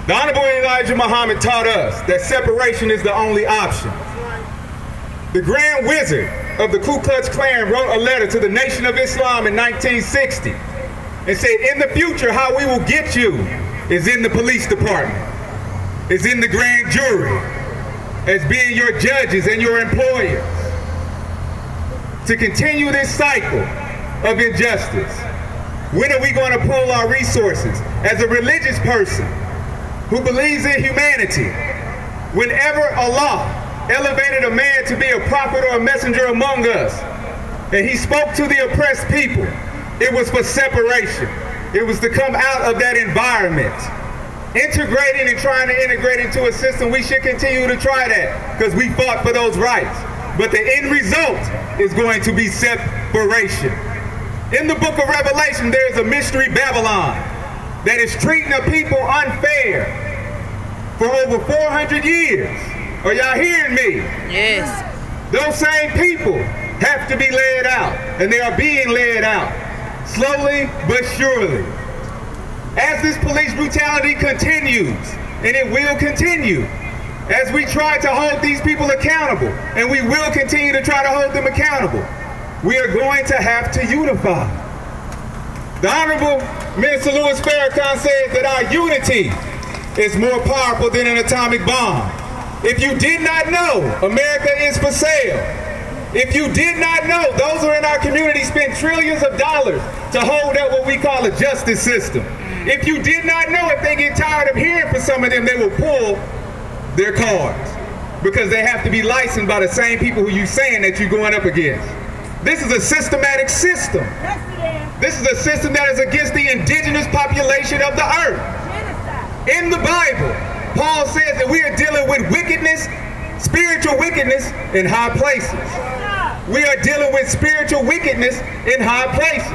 The Honorable Elijah Muhammad taught us that separation is the only option. The Grand Wizard of the Ku Klux Klan wrote a letter to the Nation of Islam in 1960 and said, in the future, how we will get you is in the police department, is in the grand jury, as being your judges and your employers. To continue this cycle of injustice, when are we going to pool our resources? As a religious person who believes in humanity, whenever Allah elevated a man to be a prophet or a messenger among us, and he spoke to the oppressed people, it was for separation. It was to come out of that environment. Integrating and trying to integrate into a system, we should continue to try that because we fought for those rights. But the end result is going to be separation. In the book of Revelation, there is a mystery Babylon that is treating the people unfair for over 400 years. Are y'all hearing me? Yes. Those same people have to be led out, and they are being led out, slowly but surely. As this police brutality continues, and it will continue, as we try to hold these people accountable, and we will continue to try to hold them accountable, we are going to have to unify. The Honorable Minister Louis Farrakhan says that our unity is more powerful than an atomic bomb. If you did not know, America is for sale. If you did not know, those who are in our community spend trillions of dollars to hold up what we call a justice system. If you did not know, if they get tired of hearing from some of them, they will pull their cards because they have to be licensed by the same people who you're saying that you're going up against. This is a systematic system. This is a system that is against the indigenous population of the earth. In the Bible, Paul says that we are dealing with wickedness, spiritual wickedness in high places. We are dealing with spiritual wickedness in high places.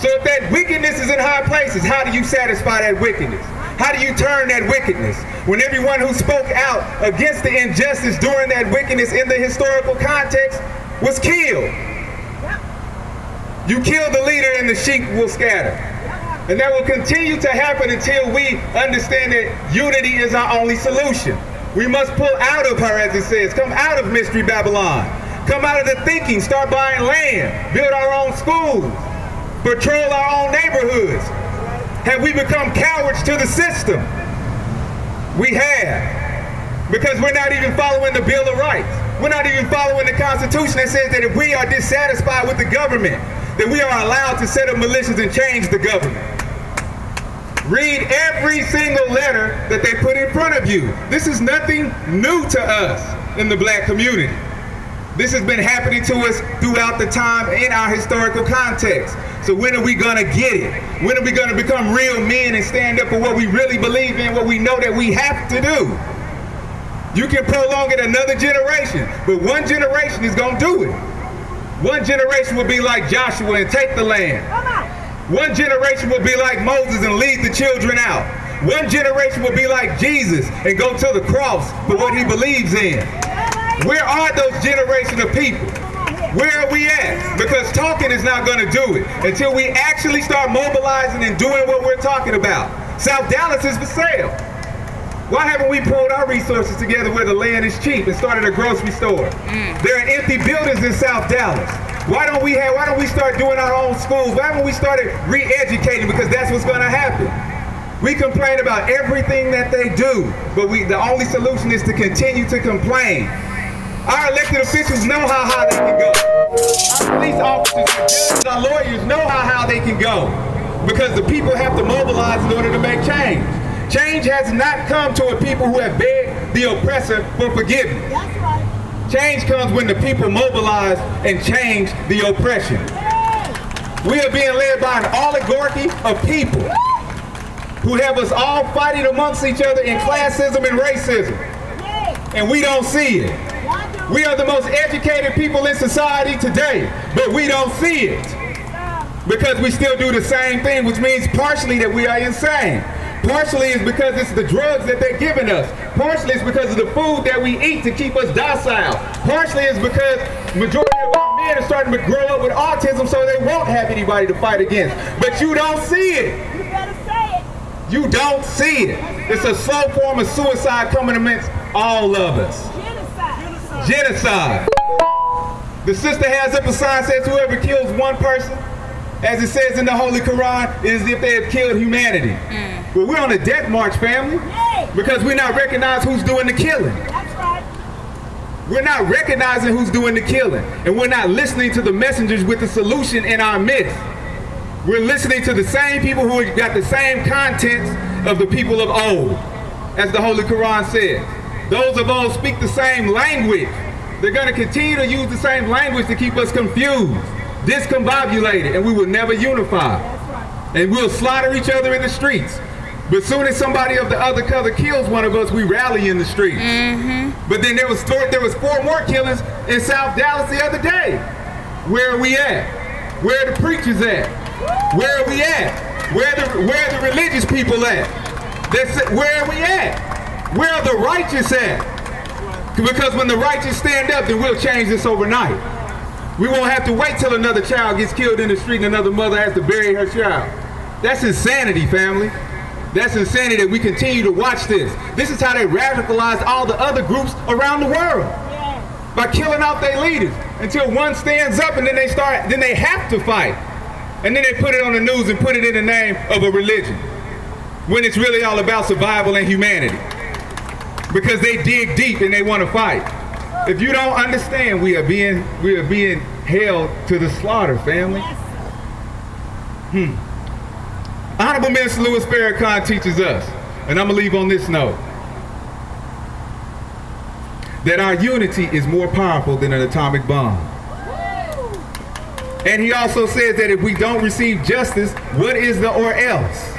So if that wickedness is in high places, how do you satisfy that wickedness? How do you turn that wickedness? When everyone who spoke out against the injustice during that wickedness in the historical context was killed. You kill the leader and the sheep will scatter. And that will continue to happen until we understand that unity is our only solution. We must pull out of her, as it says, come out of Mystery Babylon. Come out of the thinking, start buying land, build our own schools, patrol our own neighborhoods. Have we become cowards to the system? We have. Because we're not even following the Bill of Rights. We're not even following the Constitution that says that if we are dissatisfied with the government, that we are allowed to set up militias and change the government. Read every single letter that they put in front of you. This is nothing new to us in the black community. This has been happening to us throughout the time in our historical context. So when are we gonna get it? When are we gonna become real men and stand up for what we really believe in, what we know that we have to do? You can prolong it another generation, but one generation is gonna do it. One generation will be like Joshua and take the land. One generation will be like Moses and lead the children out. One generation will be like Jesus and go to the cross for what he believes in. Where are those generation of people? Where are we at? Because talking is not going to do it until we actually start mobilizing and doing what we're talking about. South Dallas is for sale. Why haven't we pulled our resources together where the land is cheap and started a grocery store? There are empty buildings in South Dallas. Why don't we start doing our own schools? Why haven't we started re-educating? Because that's what's going to happen. We complain about everything that they do, but the only solution is to continue to complain. Our elected officials know how high they can go. Our police officers, our judges, our lawyers know how high they can go because the people have to mobilize in order to make change. Change has not come to a people who have begged the oppressor for forgiveness. That's right. Change comes when the people mobilize and change the oppression. We are being led by an oligarchy of people who have us all fighting amongst each other in classism and racism. And we don't see it. We are the most educated people in society today, but we don't see it. Because we still do the same thing, which means partially that we are insane. Partially is because it's the drugs that they're giving us. Partially it's because of the food that we eat to keep us docile. Partially it's because majority of our men are starting to grow up with autism so they won't have anybody to fight against. But you don't see it. You better say it. You don't see it. It's a slow form of suicide coming amongst all of us. Genocide. The sister has up a sign that says whoever kills one person, as it says in the Holy Quran, is as if they have killed humanity. Well, we're on a death march, family, because we're not recognizing who's doing the killing. That's right. We're not recognizing who's doing the killing, and we're not listening to the messengers with the solution in our midst. We're listening to the same people who got the same contents of the people of old, as the Holy Quran said. Those of old speak the same language. They're going to continue to use the same language to keep us confused, discombobulated, and we will never unify. And we'll slaughter each other in the streets. But as soon as somebody of the other color kills one of us, we rally in the streets. But then there was 4 more killings in South Dallas the other day. Where are we at? Where are the preachers at? Where are we at? Where are the religious people at? Where are we at? Where are the righteous at? Because when the righteous stand up, then we'll change this overnight. We won't have to wait till another child gets killed in the street and another mother has to bury her child. That's insanity, family. That's insanity that we continue to watch this. This is how they radicalize all the other groups around the world. By killing off their leaders until one stands up and then they have to fight. And then they put it on the news and put it in the name of a religion. When it's really all about survival and humanity. Because they dig deep and they want to fight. If you don't understand, we are being held to the slaughter, family. Honorable Minister Louis Farrakhan teaches us, and I'm going to leave on this note, that our unity is more powerful than an atomic bomb. And he also says that if we don't receive justice, what is the or else?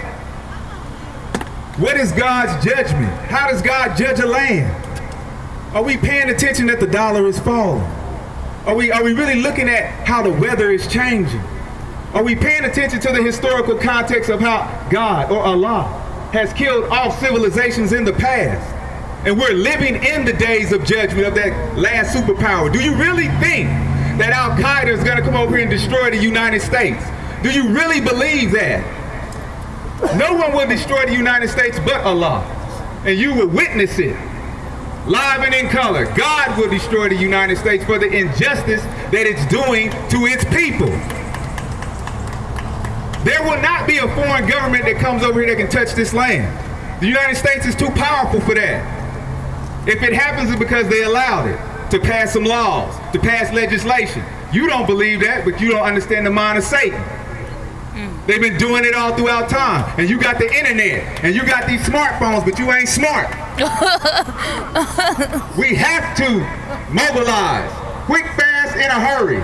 What is God's judgment? How does God judge a land? Are we paying attention that the dollar is falling? Are we really looking at how the weather is changing? Are we paying attention to the historical context of how God or Allah has killed off civilizations in the past? And we're living in the days of judgment of that last superpower. Do you really think that Al-Qaeda is going to come over here and destroy the United States? Do you really believe that? No one will destroy the United States but Allah. And you will witness it. Live and in color. God will destroy the United States for the injustice that it's doing to its people. There will not be a foreign government that comes over here that can touch this land. The United States is too powerful for that. If it happens, it's because they allowed it to pass some laws, to pass legislation. You don't believe that, but you don't understand the mind of Satan. They've been doing it all throughout time. And you got the internet, and you got these smartphones, but you ain't smart. We have to mobilize, quick, fast, in a hurry.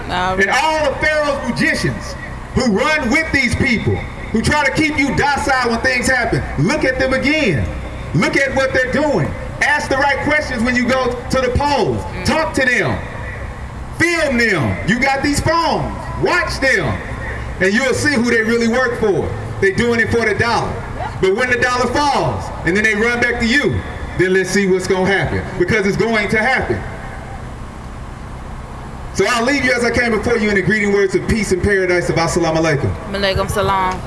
And all of Pharaoh's magicians who run with these people, who try to keep you docile when things happen, look at them again. Look at what they're doing. Ask the right questions when you go to the polls. Talk to them. Film them. You got these phones. Watch them. And you'll see who they really work for. They're doing it for the dollar. But when the dollar falls, and then they run back to you, then let's see what's going to happen. Because it's going to happen. So I'll leave you as I came before you in the greeting words of peace and paradise of Assalamu alaikum. Malaikum salam.